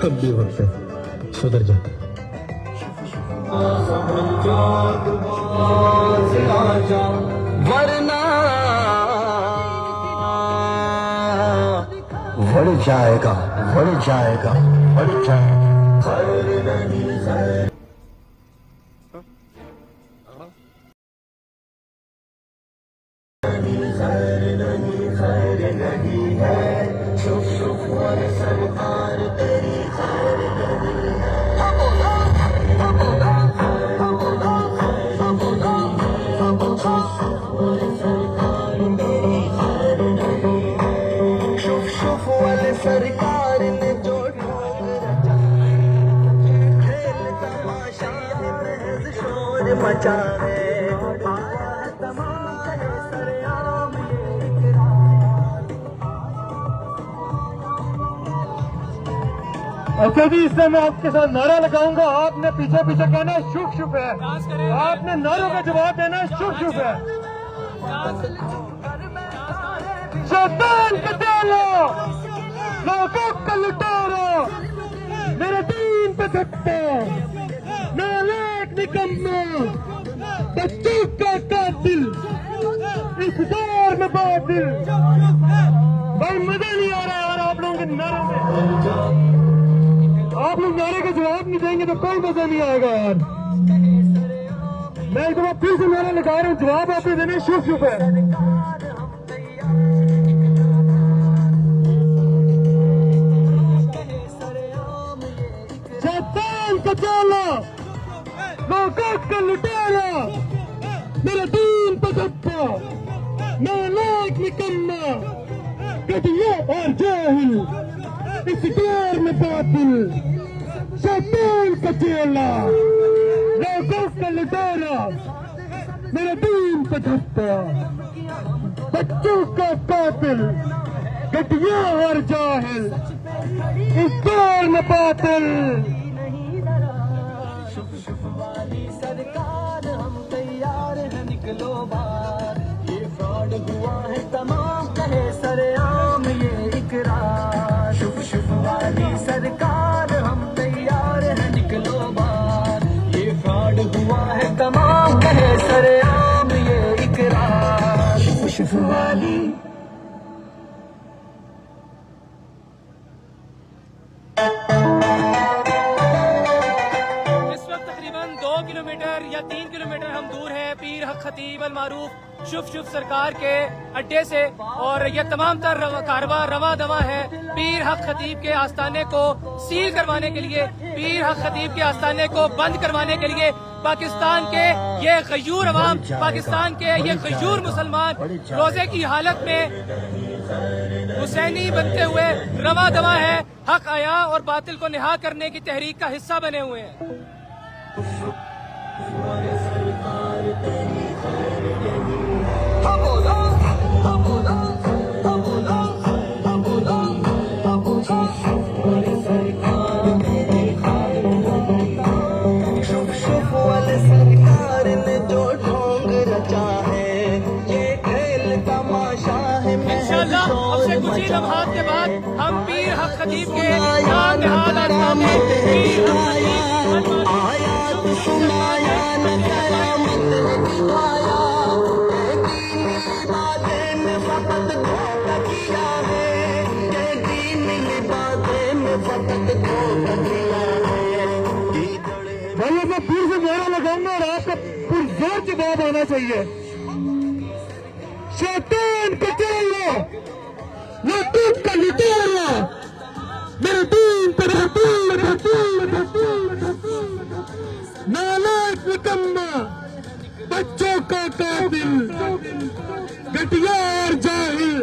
अब भी वक्त है, सुधर जा। वरना बढ़ जाएगा, बढ़ जाएगा, बढ़ जाएगा। सरकार ने जो शोर मचा है, अच्छा जी, इससे मैं आपके साथ नारा लगाऊंगा, आपने पीछे पीछे कहना है शुभ शुभ है, आपने नारों का जवाब देना है शुभ शुभ है। शैतान के तेलो, लोगों का लुटेरो, मेरे दीन पे धक्का, नालायक निकम्मा, बच्चों का कातिल, इस दौर में बातिल। भाई मजा नहीं आ रहा यार आप लोगों के नारों में। आप लोग नारे का जवाब नहीं देंगे तो कोई मजा नहीं आएगा यार। मैं एक बार फिर से नारा लगा रहा हूँ, जवाब आपने देने शुभ शुभ है। शैतान का चेला, लोगों का लुटेरा, मेरा दीन पे धब्बा, नालायक निकम्मा, घटिया और जाहिल, इस दौर में बातिल। शैतान का चेला, लोगों का लुटेरा, मेरा दीन पे धब्बा, बच्चों का कातिल, घटिया और जाहिल, इस दौर में बातिल। सरकार हम तैयार हैं, निकलो बाहर, ये फ्रॉड हुआ है तमाम, कहे सरेआम ये इकरार। शुभ शुभ वाली सरकार हम तैयार हैं, निकलो बाहर, ये फ्रॉड हुआ है तमाम, कहे सरेआम ये इकरार। शुभ शुभ वाली किलोमीटर या 3 किलोमीटर हम दूर हैं पीर हक खतीब अल मारूफ शुभ शुभ सरकार के अड्डे से, और ये तमाम तर कारवां रवा दवा है पीर हक खतीब के आस्थाने को सील करवाने के लिए, पीर हक खतीब के आस्थाने को बंद करवाने के लिए। पाकिस्तान के ये गयूर अवाम, पाकिस्तान के ये गयूर मुसलमान रोजे की हालत में हुसैनी बनते हुए रवा दवा है, हक आया और बातिल को निहा करने की तहरीक का हिस्सा बने हुए हैं। सरकार ने जो ढोंग रचा है, ये खेल तमाशा है। इंशाअल्लाह अब से कुछ ही लम्हात के बाद हम पीर हक खतीब के नाम निहाल आस्थाने पीर हक खतीब आयात सुनाया न कयामत दिखाया, बातें में फकत धोखा किया है, दीन बातें में फकत धोखा किया है। भाई मैं फिर से नारा लगाऊंगा और आपका पुरजोर जवाब आना चाहिए। शैतान का चेला, लोगों का लुटेरा, मेरे दीन पे नालायक निकम्मा, बच्चों का कातिल, घटिया और जाहिल,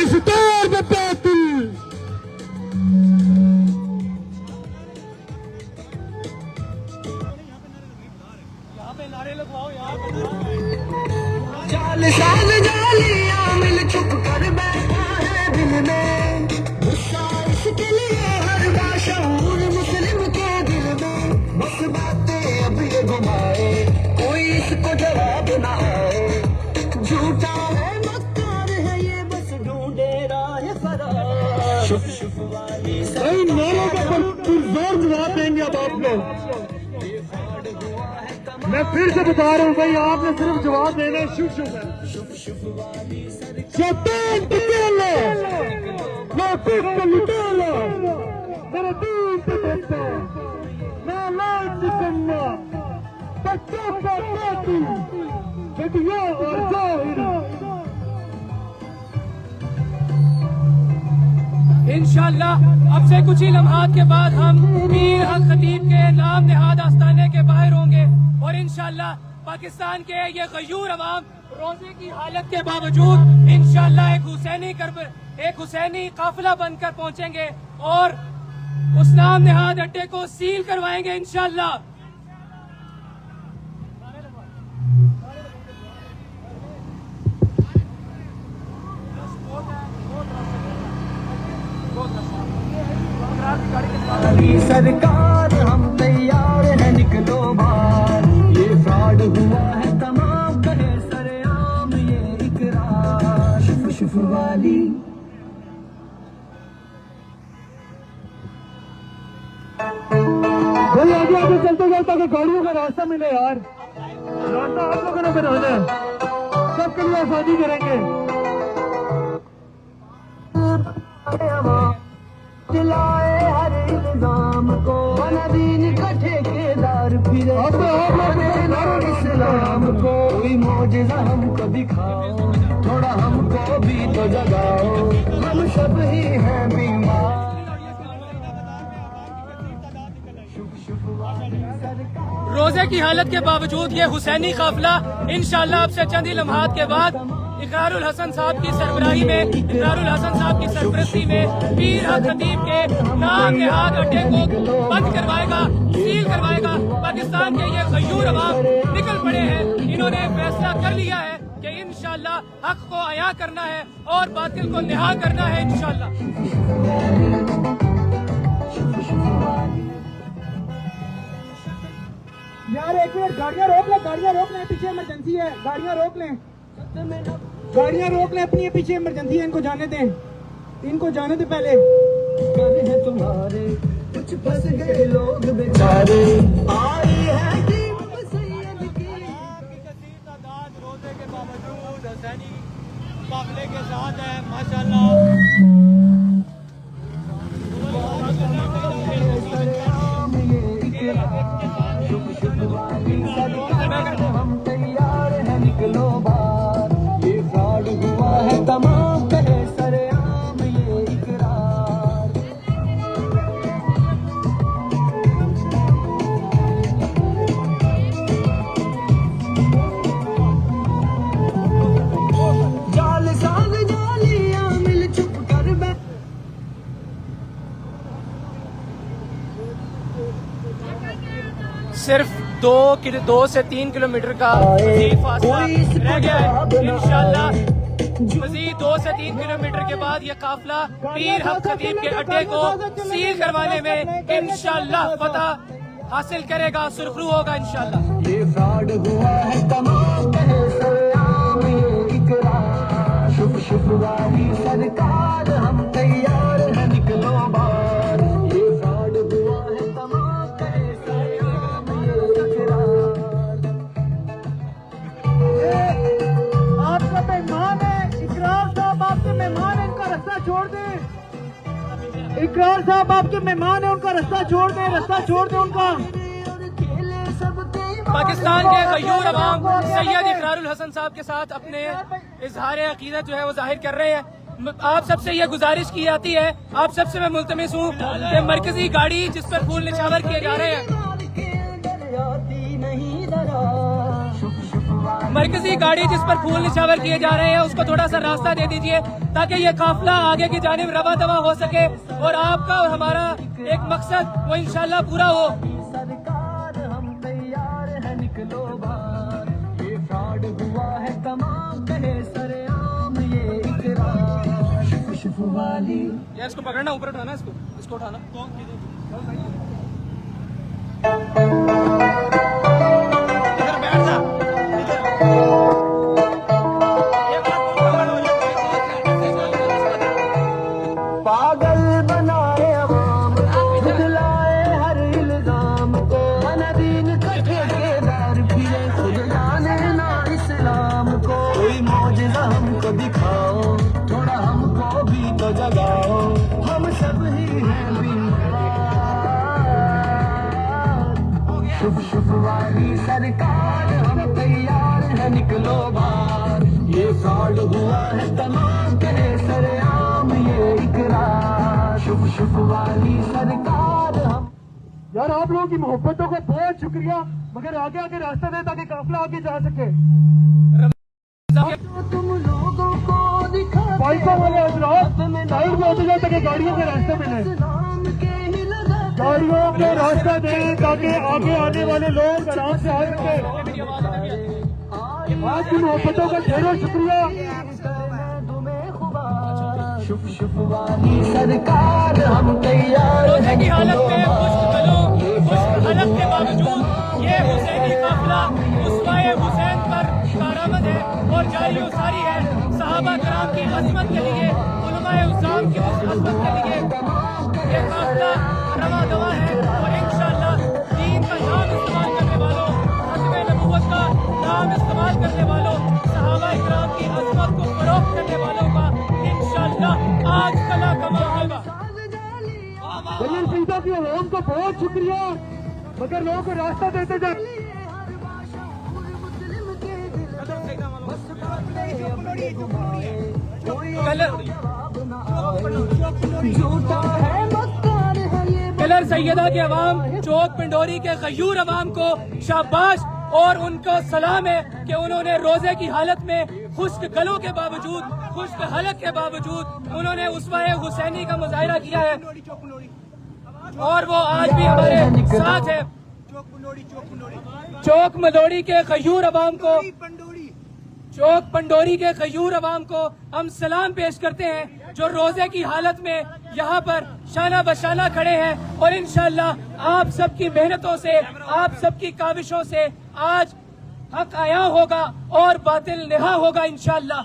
इस दौर में बातिल। चाल साल जालियां मिल चुप कर बैठा है दिल में, गुस्सा इसके लिए हर बाशऊर मुस्लिम के दिल में। बस बातें अब ये घुमाए, कोई इसको जवाब ना आए, भाई नारों का पुरजोर जवाब देंगे अब आप लोग। मैं फिर से बता रहा हूँ भाई, आपने सिर्फ जवाब देना है शुभ शुभ है। शैतान पटेलो, नाफिक का लुटेरा, मेरे दीन पे देता, नालायक निकम्मा, बच्चों का काती, बेटियों और जाहिर। इंशाअल्लाह अब से कुछ ही लम्हात के बाद हम पीर हक खतीब के नाम निहाद आस्ताने के बाहर होंगे और इंशाअल्लाह पाकिस्तान के ये गयूर अवाम रोजे की हालत के बावजूद इंशाअल्लाह एक हुसैनी काफिला बनकर पहुंचेंगे और उस नाम निहाद अड्डे को सील करवाएंगे इंशाअल्लाह। सरकार हम तैयार है, निकलो बाहर, ये फ्रॉड हुआ है तमाम, कहे सरेआम ये इकरार। शुफ शुफ वाली भाई आगे आगे चलते जाओ ताकि गाड़ियों का रास्ता मिले यार। रास्ता आप लोगों ने बनाना है, सबके लिए आजादी करेंगे। चलाए हर इंतजाम को, दीन का ठेकेदार फिरे इस्लाम को। कोई मौजिज़ा हमको दिखाओ, थोड़ा हमको भी तो जगाओ, हम सब ही हैं बीमार। रोजे की हालत के बावजूद ये हुसैनी काफिला इंशाअल्लाह अब से चंद ही लम्हात के बाद इकरारुल हसन साहब की सरबराही में, इकरारुल हसन साहब की सरपरस्ती में पीर हक खतीब के नाम निहाद अड्डे को बंद करवाएगा, सील करवाएगा। पाकिस्तान के ये गयूर अवाम निकल पड़े हैं, इन्होंने फैसला कर लिया है कि इंशाअल्लाह हक को अया करना है और बातिल को निहा करना है इंशाअल्लाह। यार एक मिनट, गाड़ियाँ रोक लें, गाड़ियाँ रोक लें, पीछे इमरजेंसी है, गाड़ियाँ रोक लें, गाड़ियाँ रोक लें अपनी, पीछे इमरजेंसी है, इनको जाने दें, इनको जाने दें पहले। कर है तुम्हारे कुछ फंस गए लोग बेचारे, आई है कीमत सैयद की। तादाद रोजे के बावजूद हुसैनी काफिले के साथ है माशाअल्लाह। हम तैयार हैं, निकलो बाहर, ये फ्रॉड हुआ है तमाम, कहे सरेआम ये इकरार। जाल साग जालियां मिल चुप कर बैठ। सिर्फ 2 से 3 किलोमीटर का फासला रह गया है। इंशाअल्लाह मजीद 2 से 3 किलोमीटर के बाद ये काफिला पीर हक खतीब के अड्डे को सील करवाने में इंशाअल्लाह फतह हासिल करेगा, सुरखरू होगा इंशाअल्लाह। ये फ्रॉड हुआ है तमाम, कहे सरेआम ये इकरार। शुभ शुभ वाली सरकार हम तैयार हैं, निकलो बाहर, ये फ्रॉड हुआ है तमाम, कहे सरेआम ये इकरार। आपका मेहमान है इकरार साहब, आपके मेहमान है, इनका रास्ता छोड़ दें। इकरार साहब आपके मेहमान है, उनका रास्ता छोड़ दें, रास्ता छोड़ दें उनका। पाकिस्तान के गयूर अवाम सैयद इकरारुल हसन साहब के साथ अपने इजहार अकीदत जो है वो जाहिर कर रहे हैं। आप सबसे ये गुजारिश की जाती है, आप सबसे मैं मुल्तमिस हूँ कि मरकजी गाड़ी जिस पर फूल निछावर किए जा रहे हैं, मरकजी गाड़ी जिस पर फूल निछावर किए जा रहे हैं उसको थोड़ा सा रास्ता दे दीजिए ताकि ये काफिला आगे की जानिब रवा दवा हो सके और आपका और हमारा एक मकसद वो इंशाल्लाह पूरा हो। सरकार हम तैयार हैं, निकलो बाहर, ये फ्रॉड हुआ है तमाम, कहे सरेआम ये इकरार। शुभ शुभ वाली यार इसको पकड़ना, ऊपर उठाना, इसको उठाना। पाक पागल बनाए अवाम को, झुठलाए हर इल्जाम को, अनदीन का ठेकेदार फिरे खुद जाने ना इस्लाम को। कोई मौजज़ा हमको दिखाओ, थोड़ा हमको भी तो जगाओ, हम सब ही हैं बीमार। शुभ शुभ वाली सरकार हम तैयार है, निकलो बाहर। ये फ्रॉड हुआ है तमाम करे सरेआम ये इकरार। शुभ शुभ वाली सरकार हम। यार आप लोगों की मोहब्बतों का बहुत शुक्रिया, मगर आगे आगे रास्ता दे ताकि काफिला आगे जा सके। तुम लोगों को दिखा बाइकों वाले हजरात साइड में होते जाए ताकि गाड़ियों के रास्ते मिले, गाड़ियों को रास्ता दें ताकि आगे आने वाले लोग आराम से आ सके। आपकी मोहब्बतों का ढेरों शुक्रिया। शुभ शुभ वाली सरकार हम तैयार रोजे हैं, की हालत निकलो में खुश्क गलों, खुश्क हालत के बावजूद ये हुसैनी काफिला उस्वाए हुसैन पर कारआमद है और जारी उसारी है। सहाबा कराम की अज़मत के लिए, उलमाए उज़्ज़ाम की उस अज़मत के लिए ये काफिला रवा दवा है। और इंशाअल्लाह दीन का नाम इस्तेमाल करने वालों, खत्मे नबुव्वत का नाम इस्तेमाल करने वालों, सहाबा इकराम की अज़मत को फरोख्त करने वालों का इंशाअल्लाह आज कला कमा होगा। दलील सीधा की आवाम को बहुत शुक्रिया, मगर लोगों को रास्ता देते जाए। कलर सैयदा के अवाम, चौक पिंडोरी के गयूर अवाम को शाबाश और उनको सलाम है कि उन्होंने रोजे की हालत में खुश्क गलों के बावजूद, खुश्क हालत के बावजूद उन्होंने उस्वाए हुसैनी का मुजाहिरा किया है और वो आज भी हमारे साथ है। चौक मलोड़ी के गयूर अवाम को, चौक पंडोरी के गयूर अवाम को हम सलाम पेश करते हैं जो रोजे की हालत में यहाँ पर शाना बशाना खड़े हैं और इंशाअल्लाह आप सबकी मेहनतों से, आप सबकी काविशों से आज हक आया होगा और बातिल निहा होगा इंशाअल्लाह।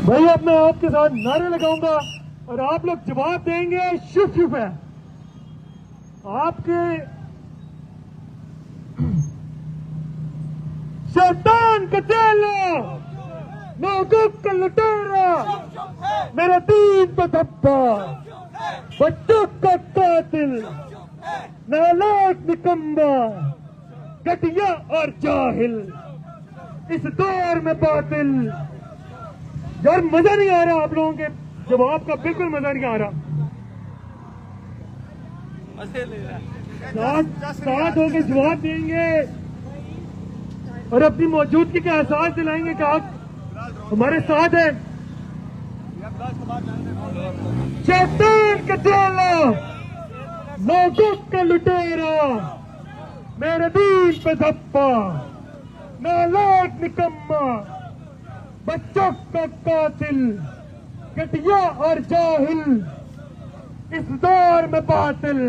भाई अब मैं आपके साथ नारे लगाऊंगा और आप लोग जवाब देंगे। शुभ शुभ है आपके शैतान का चेला, मौकूफ का लुटेरा, मेरे दीन पे धब्बा, बच्चों का कातिल, नालायक निकम्मा, घटिया और जाहिल, इस दौर में बातिल। यार मजा नहीं आ रहा, आप लोगों के जवाब का बिल्कुल मजा नहीं आ रहा। साथ होकर जवाब देंगे और अपनी मौजूदगी का एहसास दिलाएंगे कि आप हमारे साथ हैं। शैतान का चेला, मौकूफ का लुटेरा, मेरे दीन पे धब्बा, नालायक निकम्मा, बच्चों का कातिल, घटिया और जाहिल, इस दौर में बातिल।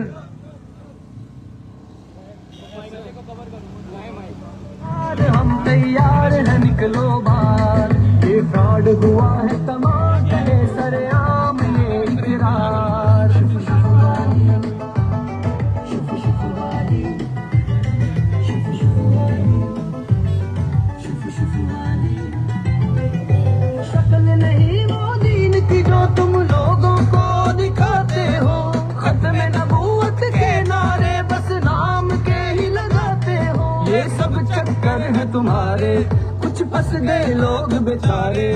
हम तैयार हैं, निकलो बाहर। ये फ्रॉड हुआ है तमाम करे सरेआम ये इकरार। शुभ शुभ वाली, शुभ शुभ वाली, शुभ शुभ वाली, शुभ शुभ वाली। शक्ल नहीं वो दीन की जो तुम लोगों को दिखाते हो, खत्मे नबूवत के नारे बस नाम के ही लगाते हो। ये सब चक्कर है तुम्हारे, कुछ फंस गए लोग बेचारे।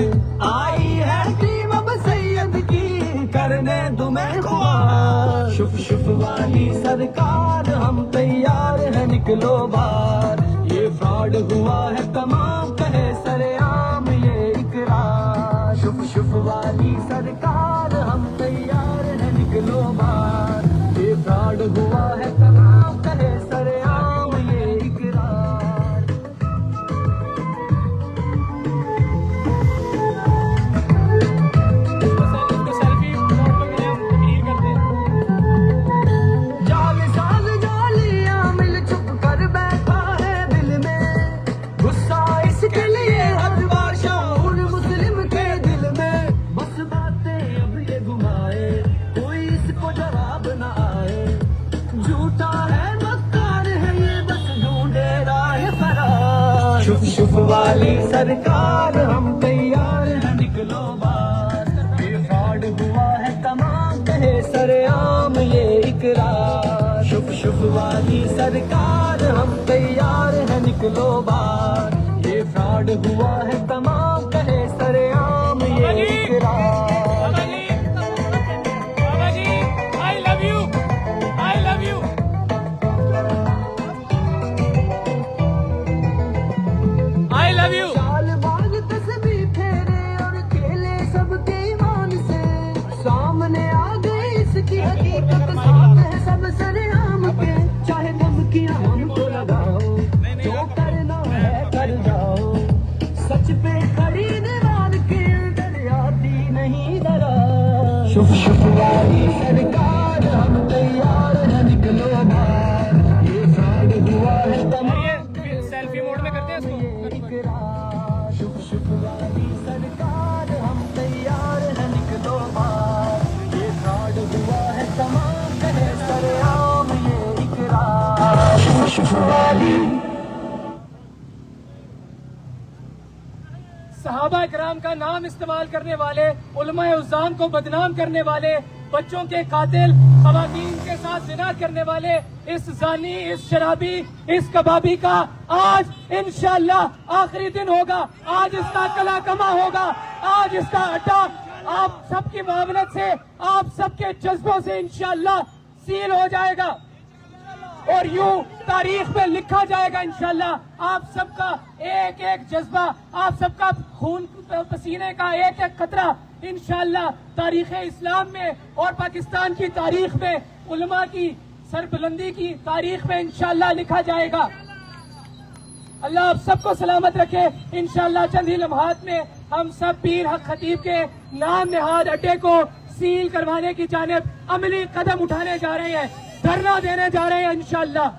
आई है टीम अब सैयद की करने तुम्हें ख्वार। शुभ शुभ वाली सरकार हम तैयार है, निकलो बाहर। ये फ्रॉड हुआ है तमाम कहे सरेआम ये इकरार। शुभ शुभ वाली सरकार हम तैयार है, निकलो बाहर। ये फ्रॉड हुआ है तमाम कहे सरेआम ये इकरार। इसको सेल्फी तकरीर करते हैं। वाली सरकार हम तैयार हैं निकलो बाहर, ये फ्रॉड हुआ है तमाम कहे सरेआम ये इकरार। शुभ शुभ वाली सरकार हम तैयार हैं निकलो बाहर, ये फ्रॉड हुआ है तमाम कहे सरेआम ये इकरार। I love you. I love you. I love you. Chaalbaaz तस्वीर फेरे और खेले सबके ईमान से, सामने आ गई इसकी हकीकत साफ है सब सरेआम के। चाहे धमकियां हमको लगाओ, जो करना है कर जाओ, सच पे खड़ी दीवार के डरियाती नहीं डरा। शुभ शुभ वाली सरकार हम तैयार हैं निकलो बाहर, ये फ्रॉड हुआ है तमाम ये सेल्फी मोड में करते हैं इसको। इकरार। शुभ शुभ वाली सरकार हम तैयार हैं निकलो बाहर, ये फ्रॉड हुआ है तमाम कहे सरेआम ये इकरार। शुभ शुभ वाली सहाबा इकराम का नाम इस्तेमाल करने वाले, उलमाए उज़्ज़ाम को बदनाम करने वाले, बच्चों के कातिल, खवातीन के साथ जिना करने वाले इस जानी, इस शराबी, इस कबाबी का आज इंशाअल्लाह आखिरी दिन होगा। आज इसका कला कमा होगा, आज इसका अड्डा आप सबकी मावनत से, आप सबके जज्बों से इंशाअल्लाह सील हो जाएगा और यूं तारीख में लिखा जाएगा इंशाअल्लाह। आप सबका एक एक जज्बा, आप सबका खून पसीने का एक एक कतरा इंशाअल्लाह तारीख इस्लाम में और पाकिस्तान की तारीख में, उलमा की सरबुलंदी की तारीख में इंशाअल्लाह लिखा जाएगा। अल्लाह आप सबको सलामत रखे। इंशाअल्लाह चंद ही लम्हात में हम सब पीर हक खतीब के नाम निहाद अड्डे को सील करवाने की जानिब अमली कदम उठाने जा रहे हैं, धरना देने जा रहे हैं इंशाअल्लाह।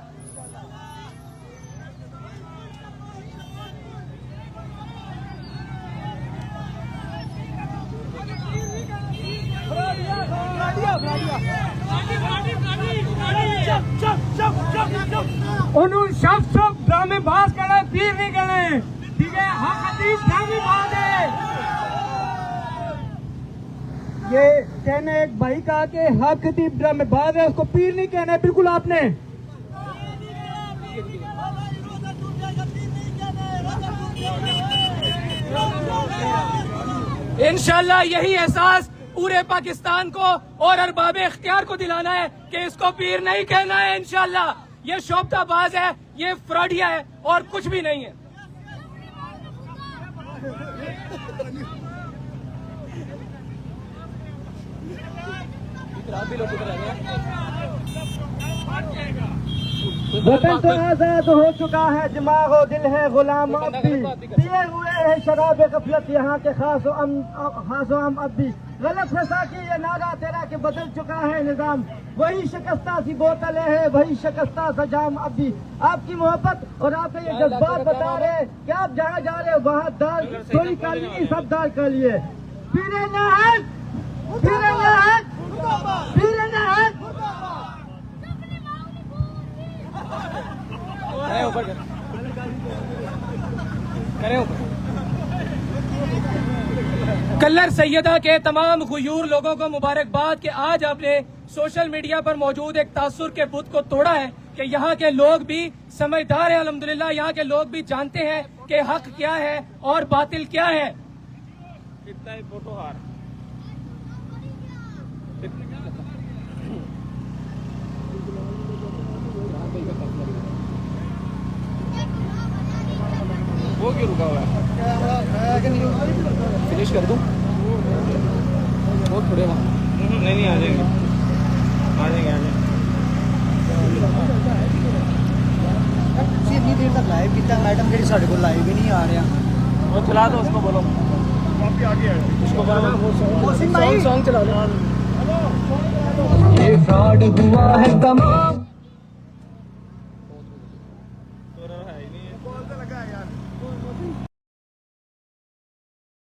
उन्होंने सब ड्रामेबाज कहना, पीर नहीं कहना, ठीक है। हक हदीस ड्रामेबाज है। ये कहने एक भाई कहा कि हक खतीब ड्रामेबाज है, उसको पीर नहीं कहना है। बिल्कुल आपने इंशाअल्लाह यही एहसास पूरे पाकिस्तान को और अरबाब इख्तियार को दिलाना है कि इसको पीर नहीं कहना है। इंशाअल्लाह ये शोबताबाज है, ये फ्रॉडिया है और कुछ भी नहीं है। वतन तो आजाद हो चुका है, दिमाग और दिल है गुलाम अब भी, पिए हुए है शराब गफलत यहाँ के खासो हम अब भी। गलत फंसा की ये नारा तेरा के बदल चुका है निजाम, वही शिकस्ता सी बोतलें है, वही शिकस्ता सा जाम अब भी। आपकी मोहब्बत और आपके ये जज्बात बता रहे कि आप जहाँ जा रहे हो वहाँ दाल थोड़ी कर लिए, सब दाल कर लिए। पीरे नहर, पीरे नहर, पीरे नहर। कल्लर सैयदा के तमाम गुयूर लोगों को मुबारकबाद कि आज आपने सोशल मीडिया पर मौजूद एक तासुर के बुत को तोड़ा है कि यहाँ के लोग भी समझदार हैं। अल्हम्दुलिल्लाह यहाँ के लोग भी जानते हैं कि हक क्या है और बातिल क्या है। कितना ही फोटो हार वो क्यों रुका हुआ है? फिनिश कर दूं? वो थोड़े वहाँ नहीं आ जाएंगे, आ जाएंगे, आ जाएंगे। इतनी देर तक लाइव किया मैडम जी, साढ़े को लाइव ही नहीं आ रहा। वो चला दो उसको, बोलो उसको बोलो सॉन्ग चला लो। ये फ्रॉड हुआ है तमाम